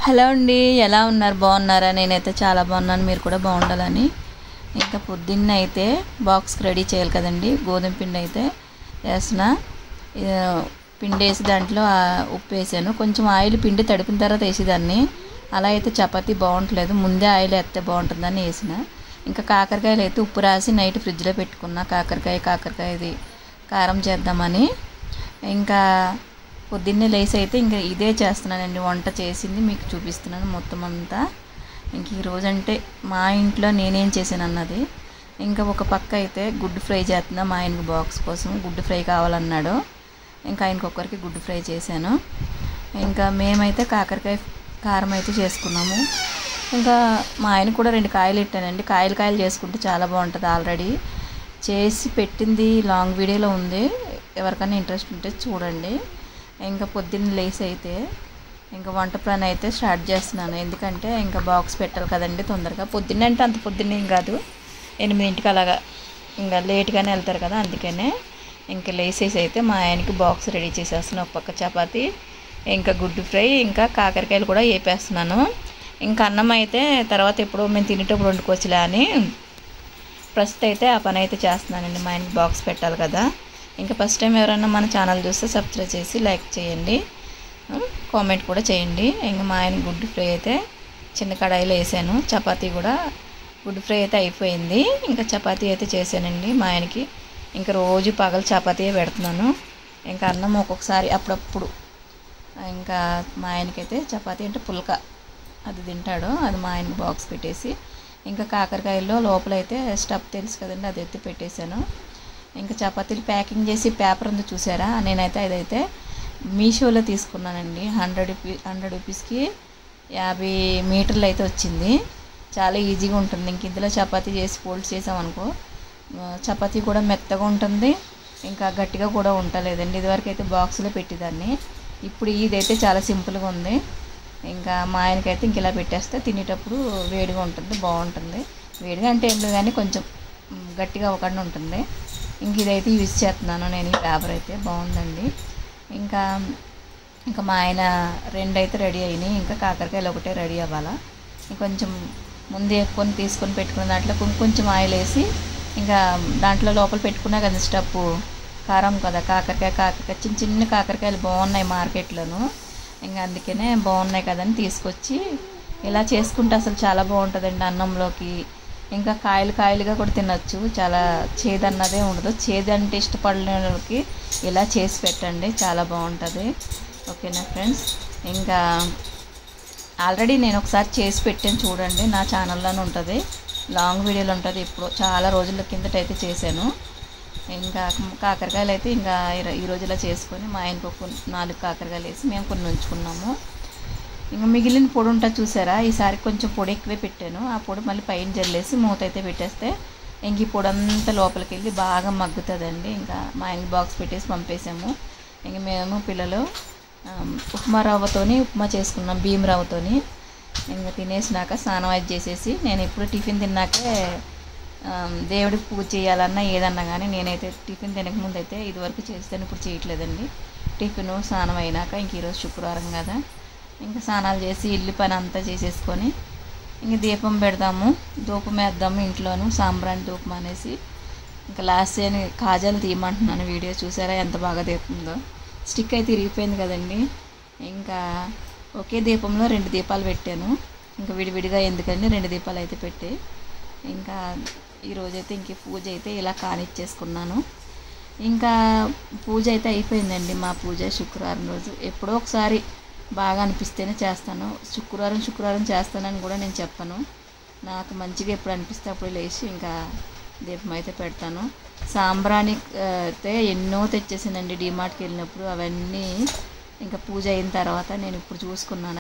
Hello అండి, ఎలా ఉన్నారు? బాగున్నారా? నేనైతే చాలా బాగున్నాను. మీరు కూడా బాగుండాలని. ఇంకా పొద్దున్న అయితే బాక్స్కి రెడీ చేయాలి కదండి. గోధుమ పిండి అయితే వేసిన పిండి వేసి దాంట్లో ఉప్పు వేసాను. కొంచెం ఆయిల్ పిండి తడిపిన తర్వాత వేసేదాన్ని. అలా అయితే చపాతీ బాగుంటలేదు, ముందే ఆయిల్ వేస్తే బాగుంటుందని వేసిన. ఇంకా కాకరకాయలు అయితే ఉప్పు రాసి నైట్ ఫ్రిడ్జ్లో పెట్టుకున్నా. కాకరకాయ ఇది కారం చేద్దామని. ఇంకా పొద్దున్నే లేసి అయితే ఇంకా ఇదే చేస్తున్నానండి. వంట చేసింది మీకు చూపిస్తున్నాను మొత్తం అంతా. ఇంక ఈరోజు అంటే మా ఇంట్లో నేనేం చేశాను అన్నది. ఇంకా ఒక పక్క అయితే గుడ్డు ఫ్రై చేస్తున్నా. మా ఆయనకి బాక్స్ కోసం గుడ్డు ఫ్రై కావాలన్నాడు. ఇంకా ఆయనకి ఒక్కరికి గుడ్డు ఫ్రై చేశాను. ఇంకా మేమైతే కాకరకాయ కారం అయితే చేసుకున్నాము. ఇంకా మా ఆయన కూడా 2 కాయలు ఇట్టానండి. కాయలు చేసుకుంటే చాలా బాగుంటుంది. ఆల్రెడీ చేసి పెట్టింది లాంగ్ వీడియోలో ఉంది, ఎవరికైనా ఇంట్రెస్ట్ ఉంటే చూడండి. ఇంకా పొద్దున్న లేసి అయితే ఇంకా వంట పని అయితే స్టార్ట్ చేస్తున్నాను. ఎందుకంటే ఇంకా బాక్స్ పెట్టాలి కదండి తొందరగా. పొద్దున్న అంటే అంత పొద్దున్న ఏం కాదు, 8ంటికి అలాగా ఇంకా లేట్గానే వెళ్తారు కదా. అందుకనే ఇంకా లేసేసి అయితే మా ఆయనకి బాక్స్ రెడీ చేసేస్తున్నాను. ఒక పక్క చపాతీ, ఇంకా గుడ్డు ఫ్రై, ఇంకా కాకరకాయలు కూడా వేపేస్తున్నాను. ఇంకా అన్నం అయితే తర్వాత ఎప్పుడో మేము తినేటప్పుడు వండుకోవచ్చులే అని ప్రస్తుతం అయితే ఆ పని అయితే చేస్తున్నానండి. మా ఆయనకి బాక్స్ పెట్టాలి కదా. ఇంకా ఫస్ట్ టైం ఎవరైనా మన ఛానల్ చూస్తే సబ్స్క్రైబ్ చేసి లైక్ చేయండి, కామెంట్ కూడా చేయండి. ఇంకా మా ఆయన గుడ్డు ఫ్రై అయితే చిన్న కడాయిలో వేసాను. చపాతీ కూడా గుడ్డు ఫ్రై అయితే అయిపోయింది. ఇంకా చపాతీ అయితే చేశానండి మా ఆయనకి. ఇంకా రోజు పగలు చపాతీ పెడుతున్నాను. ఇంకా అన్నం ఒక్కొక్కసారి అప్పుడప్పుడు. ఇంకా మా ఆయనకైతే చపాతీ అంటే పుల్క అది తింటాడు. అది మా ఆయనకి బాక్స్ పెట్టేసి ఇంకా కాకరకాయల్లో లోపలైతే స్టఫ్ తెలుసు కదండి, అది అయితే పెట్టేశాను. ఇంకా చపాతీలు ప్యాకింగ్ చేసి పేపర్ ఉంది చూసారా, నేనైతే అదైతే మీషోలో తీసుకున్నానండి. 100 రూపీస్కి 50 మీటర్లు అయితే వచ్చింది. చాలా ఈజీగా ఉంటుంది. ఇంక ఇందులో చపాతీ చేసి ఫోల్డ్ చేసామనుకో చపాతీ కూడా మెత్తగా ఉంటుంది, ఇంకా గట్టిగా కూడా ఉండలేదండి. ఇదివరకు అయితే బాక్స్లో పెట్టేదాన్ని, ఇప్పుడు ఇదైతే చాలా సింపుల్గా ఉంది. ఇంకా మా ఆయనకైతే ఇంక ఇలా పెట్టేస్తే తినేటప్పుడు వేడిగా ఉంటుంది, బాగుంటుంది. వేడిగా అంటే ఏం లేదు కానీ కొంచెం గట్టిగా అవ్వకుండా ఉంటుంది. ఇంక ఇదైతే యూజ్ చేస్తున్నాను నేను. ఈ పేపర్ అయితే బాగుందండి. ఇంకా మా ఆయన 2 అయితే రెడీ అయినాయి. ఇంకా కాకరకాయలు ఒకటే రెడీ అవ్వాలా. ఇంకొంచెం ముందే తీసుకొని పెట్టుకున్న దాంట్లో కొంచెం ఆయిల్ వేసి ఇంకా దాంట్లో లోపల పెట్టుకున్నా కదా స్టఫ్ కారం కదా. కాకరకాయ చిన్న కాకరకాయలు బాగున్నాయి మార్కెట్లోను. ఇంకా అందుకనే బాగున్నాయి కదని తీసుకొచ్చి ఇలా చేసుకుంటే అసలు చాలా బాగుంటుందండి అన్నంలోకి. ఇంకా కాయలుగా కూడా తినచ్చు, చాలా చేదన్నదే ఉండదు. చేదంటే ఇష్టపడిన వాళ్ళకి ఇలా చేసి పెట్టండి, చాలా బాగుంటుంది. ఓకేనా ఫ్రెండ్స్? ఇంకా ఆల్రెడీ నేను ఒకసారి చేసి పెట్టాను చూడండి, నా ఛానల్లోనే ఉంటుంది, లాంగ్ వీడియోలు ఉంటుంది. ఇప్పుడు చాలా రోజుల కిందట అయితే చేశాను. ఇంకా కాకరకాయలు అయితే ఇంకా ఈ రోజులో చేసుకొని మా ఆయనకు 4 కాకరకాయలు వేసి మేము కొన్ని ఉంచుకున్నాము. ఇంకా మిగిలిన పొడి ఉంటుంది చూసారా, ఈసారి కొంచెం పొడి ఎక్కువే పెట్టాను. ఆ పొడి మళ్ళీ పైన జల్లేసి మూత అయితే పెట్టేస్తే ఇంక ఈ పొడి అంతా లోపలికి వెళ్ళి బాగా మగ్గుతుందండి. ఇంకా మా ఆయనకి బాక్స్ పెట్టేసి పంపేసాము. ఇంక మేము పిల్లలు ఉప్మా రవ్వతోని ఉప్మా చేసుకున్నాం, బియ్యం రవ్వతోని. ఇంకా తినేసినాక స్నానం అది చేసేసి నేను ఇప్పుడు టిఫిన్ తిన్నాకే దేవుడికి పూజ చేయాలన్నా ఏదన్నా కానీ నేనైతే టిఫిన్ తినకముందు అయితే ఇదివరకు చేస్తాను, ఇప్పుడు చేయట్లేదండి. టిఫిన్ స్నానం అయినాక ఇంక ఈరోజు శుక్రవారం కదా, ఇంకా స్నానాలు చేసి ఇల్లు పని అంతా చేసేసుకొని ఇంక దీపం పెడదాము, ధూపం వేద్దాము ఇంట్లోనూ, సాంబ్రాణి ధూపం అనేసి. ఇంకా లాస్ట్ అని కాజాలు తీయమంటున్నాను. వీడియో చూసారా ఎంత బాగా దీపందో. స్టిక్ అయితే ఇరిగిపోయింది కదండి. ఇంకా ఒకే దీపంలో 2 దీపాలు పెట్టాను. ఇంకా విడివిడిగా ఎందుకండి 2 దీపాలు అయితే పెట్టి ఇంకా ఈరోజైతే ఇంక పూజ అయితే ఇలా కానిచ్చేసుకున్నాను. ఇంకా పూజ అయితే అయిపోయిందండి. మా పూజ శుక్రవారం రోజు ఎప్పుడో ఒకసారి బాగా అనిపిస్తేనే చేస్తాను. శుక్రవారం చేస్తానని కూడా నేను చెప్పను. నాకు మంచిగా ఎప్పుడు అనిపిస్తే అప్పుడు లేచి ఇంకా దీపం అయితే పెడతాను. సాంబ్రాణి అయితే ఎన్నో తెచ్చేసానండి డీమార్ట్కి వెళ్ళినప్పుడు. అవన్నీ ఇంకా పూజ అయిన తర్వాత నేను ఇప్పుడు చూసుకున్నాను.